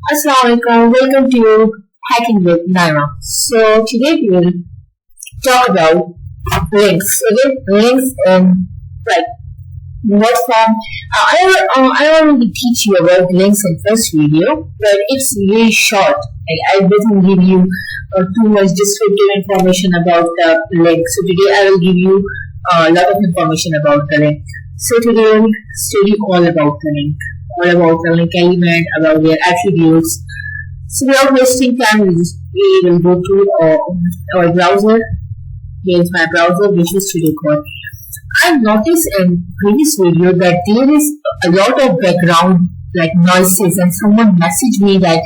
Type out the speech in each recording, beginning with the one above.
Assalamualaikum, welcome to Hacking with Naira. So today we will talk about links. Okay, links like what form? I already teach you about links in first video, but it's really short. Like, I didn't give you too much descriptive information about the link. So today I will give you a lot of information about the link. So today we'll study all about the link, all about the link element, about their attributes. So without wasting time, we will go to our browser. Here is my browser, which is Studio Code. I noticed in previous video that there is a lot of background like noises, and someone messaged me that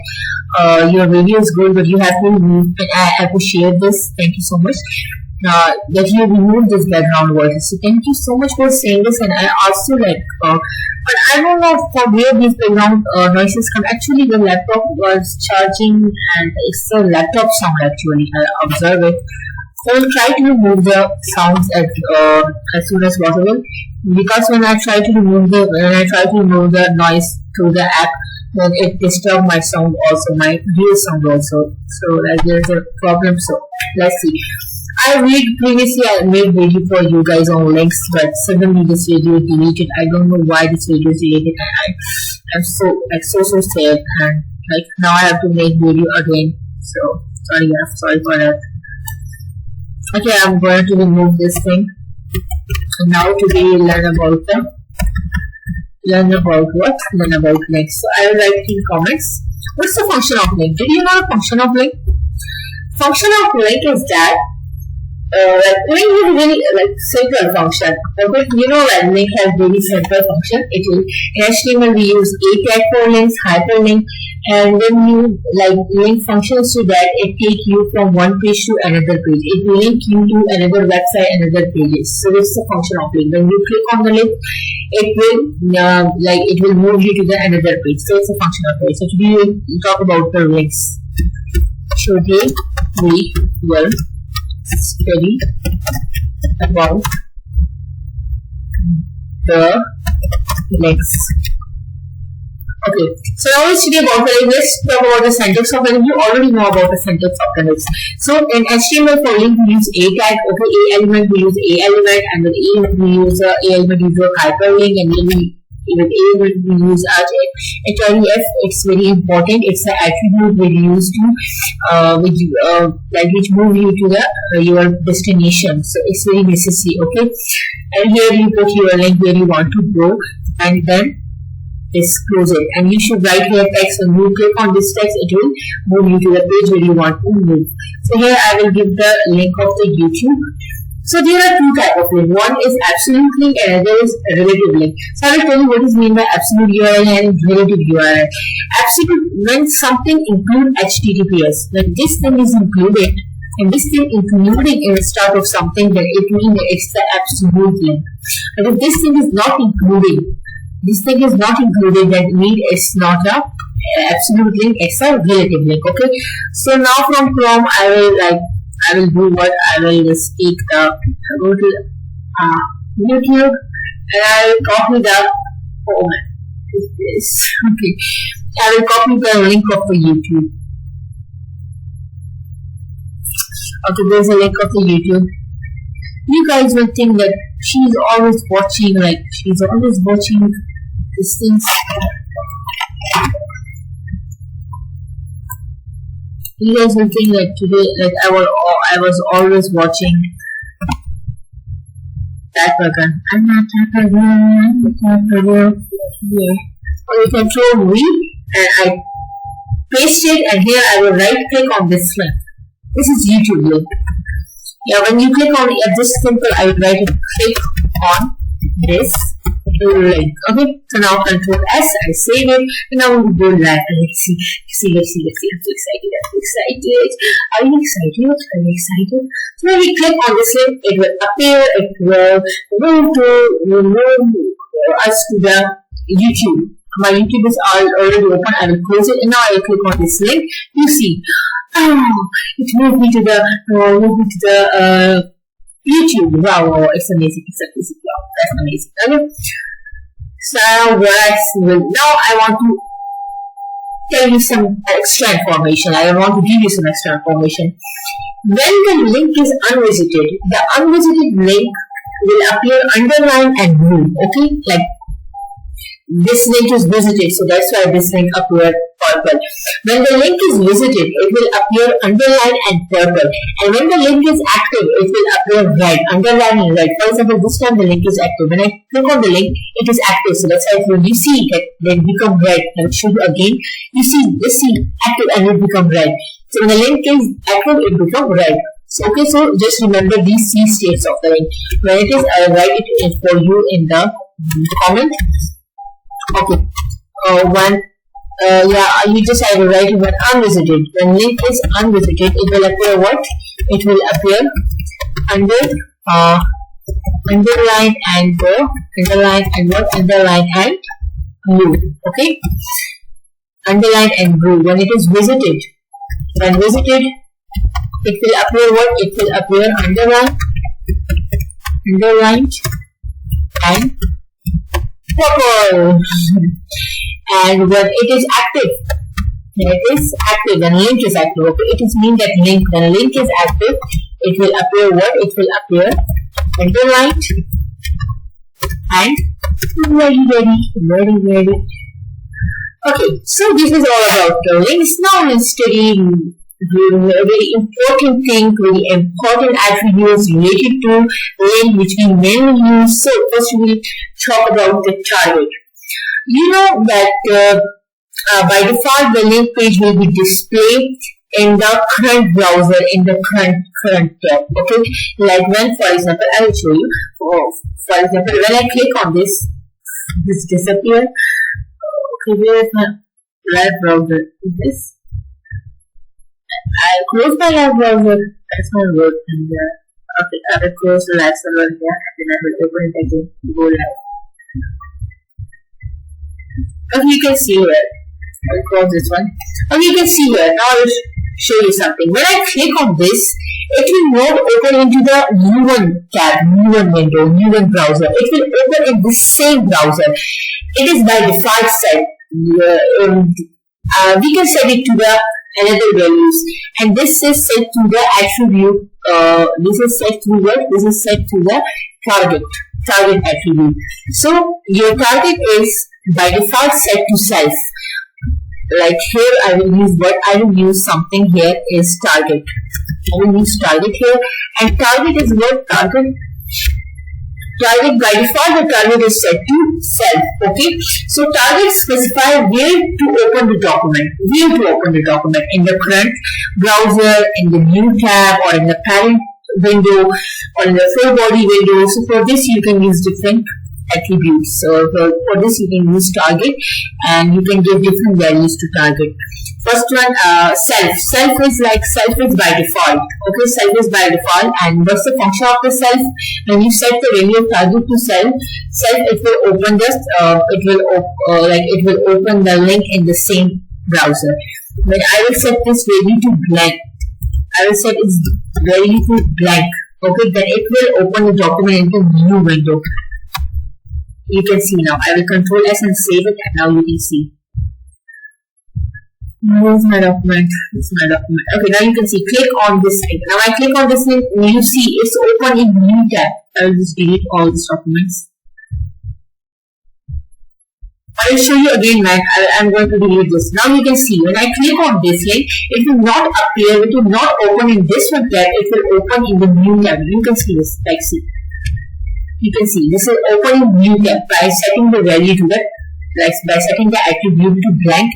your video is good, but you have to remove. And I appreciate this. Thank you so much. That you removed this background voices. So thank you so much for saying this. And I also but I don't know from where these background noises come. Actually, the laptop was charging, and it's a laptop sound. Actually, I observe it. So I'll try to remove the sounds as soon as possible, because when I try to remove the noise through the app, then it disturbs my sound also, my real sound also. So there's a problem. So let's see. I made video for you guys on links, but suddenly this video is deleted. I don't know why this video is deleted. I'm so sad, and like now I have to make video again. So sorry for that. Okay, I'm going to remove this thing. And now today we'll learn about what? Learn about links. So I will write in comments. What's the function of link? Did you know the function of link? Function of link is that link is really like simple function. Okay, you know that link has very simple function. It will in HTML we use a tag for links, hyperlink, and when you like link functions to that, it take you from one page to another page. It will link you to another website, another pages. So this is the function of link. When you click on the link, it will move you to the another page. So it's a function of link. So today we'll talk about the links. Today we will study about the links. Okay, so now let's study about the link. Let's talk about the syntax of the link. You already know about the syntax of the links. So in HTML for link we use a tag. Okay, a element we use a element, and then we use a element use a hyperlink, and then with a we use href. It's very important. It's an attribute we use to which move you to the your destination. So it's very necessary. Okay, and here you put your link where you want to go, and then just close it. And you should write here text. When you click on this text, it will move you to the page where you want to move. So here I will give the link of the YouTube. So there are two types of link. One is absolute link and another is relative link. So I will tell you what is meant by absolute URL and relative URL. Absolute means something include HTTPS. When this thing is included, and this thing including in the start of something, then it means it's the absolute link. But if this thing is not included, then it means it's not a absolute link, it's a relative link. Okay. So now from Chrome I will do what I will just take go to YouTube, and I will copy the okay. I will copy the link of the YouTube. Okay, there's a link of the YouTube. You guys will think that she's always watching these things. You guys will think that today, like I was always watching that program. I'm not that program. Here. Or you control V, and I paste it, and here I will right click on this link. This is YouTube link. Yeah, when you click on it, just simple, I will right click on this link. Okay, so now Control S, I save it, and now we go live. Let's see. I'm so excited. Are you excited? I'm excited. So when we click on this link, it will appear. It will move us to the YouTube. My YouTube is already open. I will close it, and now I will click on this link. You see, it moved me to the YouTube. Wow, it's amazing. Wow, that's amazing. Okay. So now I want to tell you some extra information. I want to give you some extra information. When the link is unvisited, the unvisited link will appear underlined and blue. Okay, like this link is visited, so that's why this link appeared purple. When the link is visited, it will appear underlined and purple. And when the link is active, it will appear red, underlined and red. For example, this time the link is active. When I click on the link, it is active. So that's why when you see it, then become red. And show you again, you see this active and it become red. So when the link is active, it becomes red. So, okay, so just remember these C states of the link. When it is, I will write it for you in the comment. Okay. You just have to write it when unvisited. When link is unvisited, it will appear what? It will appear underline and blue. Okay. Underline and blue. When it is visited, it will appear what? It will appear underlined and purple. And when it is active, when link is active, okay, it is mean that when link is active, it will appear what? It will appear underlined and very. Okay, so this is all about the links. Now let's study very important thing, very important attributes related to link which we mainly use. So first we will talk about the target. You know that by default the link page will be displayed in the current browser, in the current tab. Okay, like when, for example, I will show you. For example, when I click on this disappears. Okay, where is my live browser? Is this? I close my live browser. That's not working there. Okay, I will close the live server here and then I will open it again to go live. Okay, you can see here. I will close this one. Okay, you can see here. Now I will show you something. When I click on this, it will not open into the new1 tab, new1 window, new1 browser. It will open in the same browser. It is by default set. We can set it to the another values, and this is set to the attribute. This is set to what? This is set to the target attribute. So your target is by default set to self. Like here, I will use what? I will use something here is target. I will use target here, and target is what? Target by default the target is set to self. Okay, so target specify where to open the document, in the current browser, in the new tab, or in the parent window, or in the full body window. So for this you can use different attributes. So for this you can use target, and you can give different values to target. First one, self. Self is by default. Okay, self is by default. And what's the function of the self? When you set the value of target to self, it will open it will open the link in the same browser. When I will set this value to blank, okay, then it will open the document into new window. You can see now. I will Control S and save it, and now you can see. Move my document. This is my document. Okay, now you can see. Click on this link. Now I click on this link. You see it's open in new tab. I will just delete all these documents. I will show you again, man. I'm going to delete this. Now you can see when I click on this link, it will not appear. It will not open in this one tab. It will open in the new tab. You can see this. Like see. You can see this is open in new tab by setting the value to the. By setting the attribute to blank,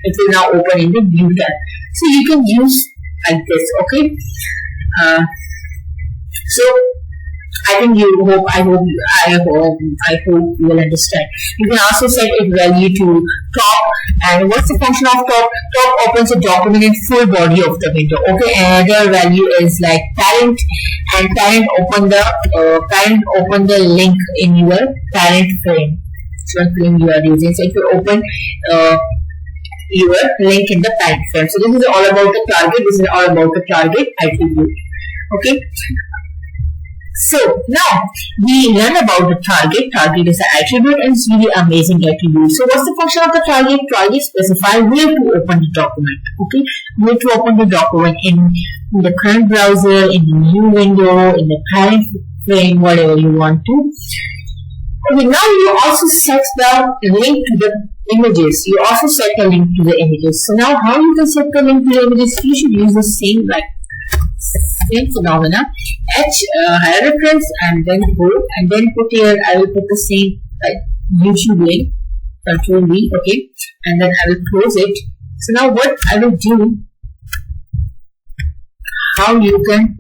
it will now open in the new tab. So you can use like this, okay? So I think I hope you will understand. You can also set its value to top. And what's the function of top? Top opens a document in full body of the window. Okay, another value is like parent, and parent open the link in your parent frame. One frame you are using, so it will open your link in the parent frame. So this is all about the target. This is all about the target attribute. Okay. So now we learn about the target. Target is an attribute and it's really amazing attribute. So what's the function of the target? Target specify where to open the document. Okay, where to open the document in the current browser, in the new window, in the parent frame, whatever you want to. Okay, now you also set the link to the images. You also set the link to the images. So now how you can set the link to the images? You should use the same phenomena. Higher reference and then go and then put here. I will put the same YouTube link. Control V. Okay, and then I will close it. So now what I will do? How you can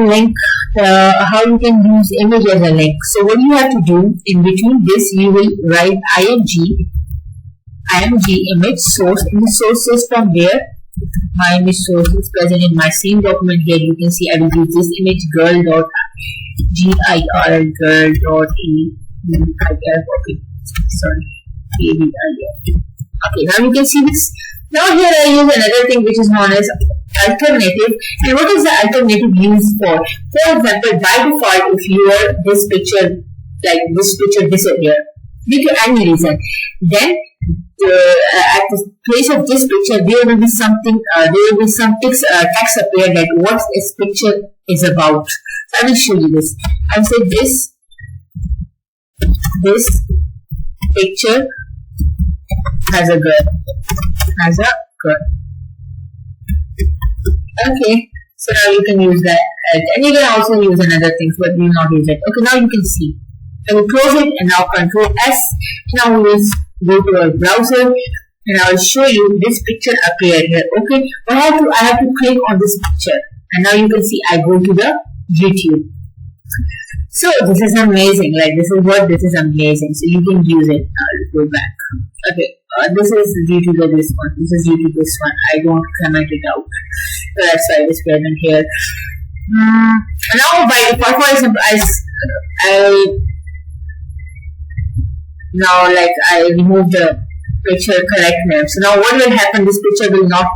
link, how you can use image as a link. So what you have to do, in between this you will write img image source. In the source system where my image source is present in my same document. Here you can see I will use this image girl.girl.e. Okay, now you can see this. Now here I use another thing which is known as alternative. And what is the alternative used for? For example, by default, if this picture disappear due to any reason, then at the place of this picture there will be something. There will be some text appear that what this picture is about. So I will show you this. I will say this picture has a girl. Okay, so now you can use that, and you can also use another things, but we will not use it. Okay, now you can see. I will close it and now Control S. Now we will go to our browser and I will show you this picture appear here. Okay, but I have to click on this picture, and now you can see I go to the YouTube. So this is amazing. This is amazing. So you can use it. I'll go back. Okay, this is due to this one. This is due to this one. I don't comment it out. So that's why it's present here. Now by default, for example, I remove the picture correctness. So now what will happen? This picture will not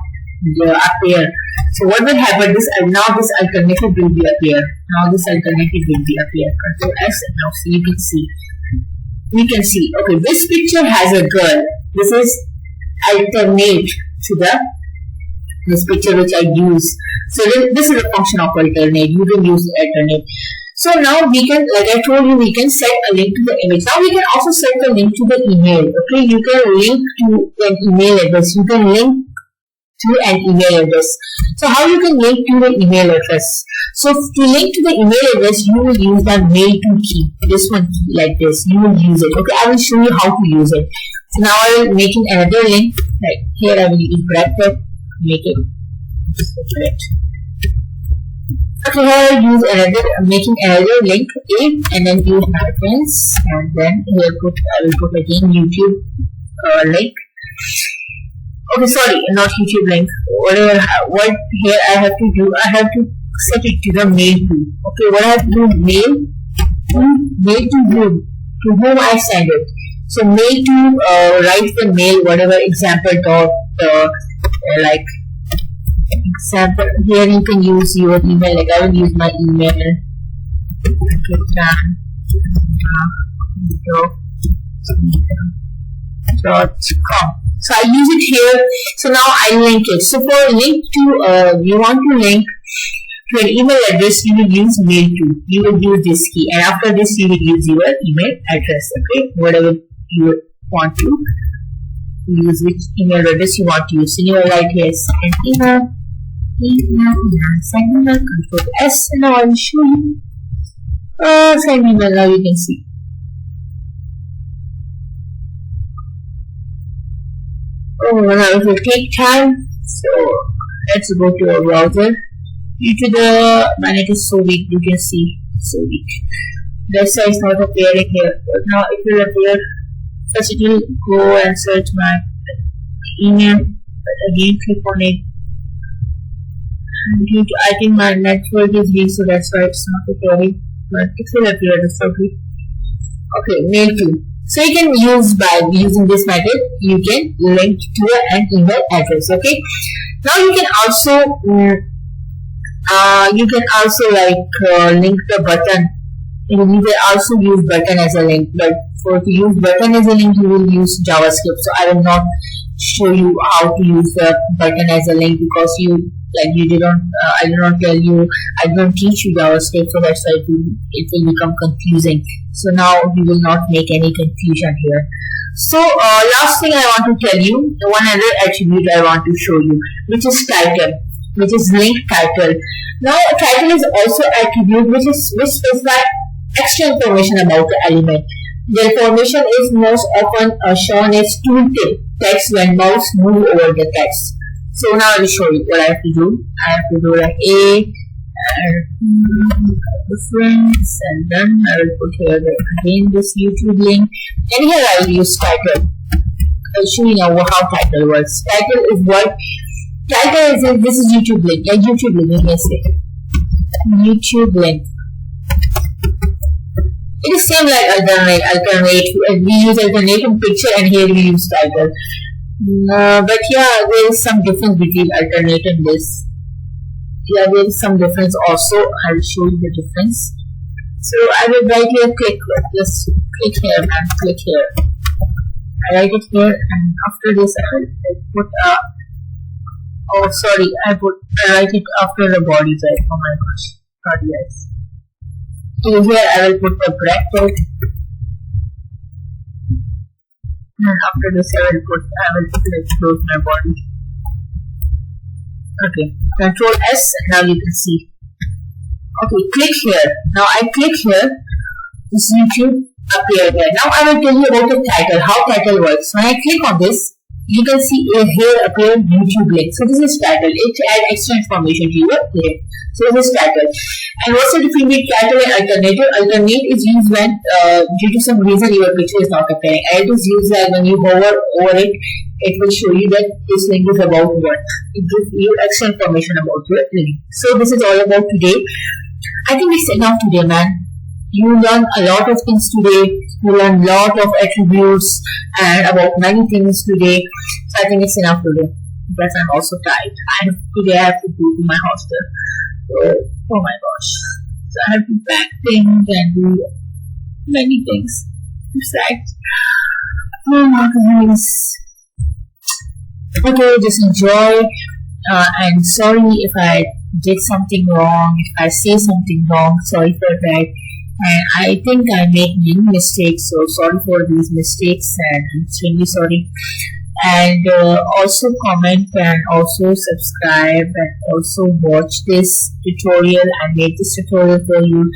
appear. So what will happen? This alternative will be appear. Now this alternative will be appear. Control S. Now so you can see. We can see. Okay, this picture has a girl. This is alternate to this picture which I use. So this is a function of alternate. You can use alternate. So now we can, like I told you, we can set a link to the image. Now we can also set a link to the email. Okay, you can link to an email address. You can link to an email address. So how you can link to the email address? So to link to the email address, you will use the mail to key. This one key like this. You will use it. Okay, I will show you how to use it. So now I will make another link. Like here I will use bracket. Make it separate. Okay, here I use making another link A, and then use reference, and then here I will put again YouTube link. Okay, sorry, not YouTube link. What here I have to do? I have to set it to the mail to. Okay, what I have to do? Mail to whom? To whom I send it. So mail to write the mail, whatever example dot like example. Here you can use your email. Like I will use my email. .com. So I use it here. So now I link it. So for link to you want to link to an email address, you will use mail to. You will use this key, and after this you will use your email address. Okay, whatever you want to use, which email address you want to use. So you will write here send email, send email, Control S, and now I will show you. Send email. Now you can see. Oh, now it will take time. So let's go to our browser. Due to the when it is so weak, you can see so weak. That's why it's not appearing here. But now it will appear. First it will go and search my email. But again click on it. Due to I think my network is weak, so that's why it's not appearing. But it will appear definitely. Okay, mail to. So you can use by using this method, you can link to an email address. Okay. Now you can also You can also link the button. You can also use button as a link, but for to use button as a link, you will use JavaScript. So I will not show you how to use the button as a link because you didn't. I did not tell you. I don't teach you JavaScript, so that's why it will become confusing. So now we will not make any confusion here. So last thing I want to tell you, the one other attribute I want to show you, which is title, which is linked title. Now a title is also attribute which specifies extra information about the element. The information is most often shown as tooltip text when mouse move over the text. So now I will show you what I have to do. I have to do like A difference, and then I will put here again this YouTube link, and here I will use title. I'll show you now how title works. Title is what title is. This is YouTube link. YouTube link. You can say YouTube link. It is same like alternate. We use alternate in picture, and here we use title. But yeah, there is some difference between alternate and this. Yeah, there is some difference also. I will show you the difference. So I will right here click. Just click here and click here. I write it here, and after this I will put I write it after the body type. Oh my gosh, sorry guys. So here I will put the bracket, and after this I will close my body. Okay, Control S, now you can see. Okay, click here. Now I click here, this YouTube appear there. Now I will tell you about the title, how title works. When I click on this, you can see here appear YouTube link. So this is title. It adds extra information to your here. So this is title. And what's the difference between title and alternative? Alternate is used when due to some reason your picture is not appearing. And it is used like when you hover over it, it will show you that this link is about what. It gives you extra information about your link. So this is all about today. I think it's enough today, man. You learn a lot of things today. You learn a lot of attributes and about many things today. So I think it's enough today. Because I'm also tired. Today I have to go to my hostel. So, oh my gosh. So I have to pack things and do many things. Besides, oh my goodness. Okay, just enjoy. And sorry if I did something wrong. If I say something wrong, sorry for that. And I think I make many mistakes, so sorry for these mistakes, and I'm extremely sorry. And also comment and also subscribe and also watch this tutorial. I made this tutorial for you,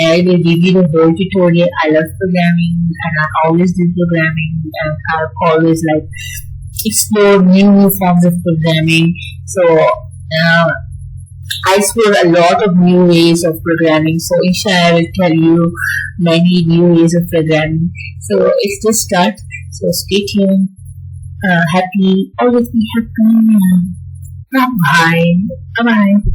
and I will give you the whole tutorial. I love programming, and I always do programming, and I always explore new forms of programming. So I explore a lot of new ways of programming. So inshallah I will tell you many new ways of programming. So it's just start. So stay tuned. Happy, always be happy. Bye bye. Bye bye.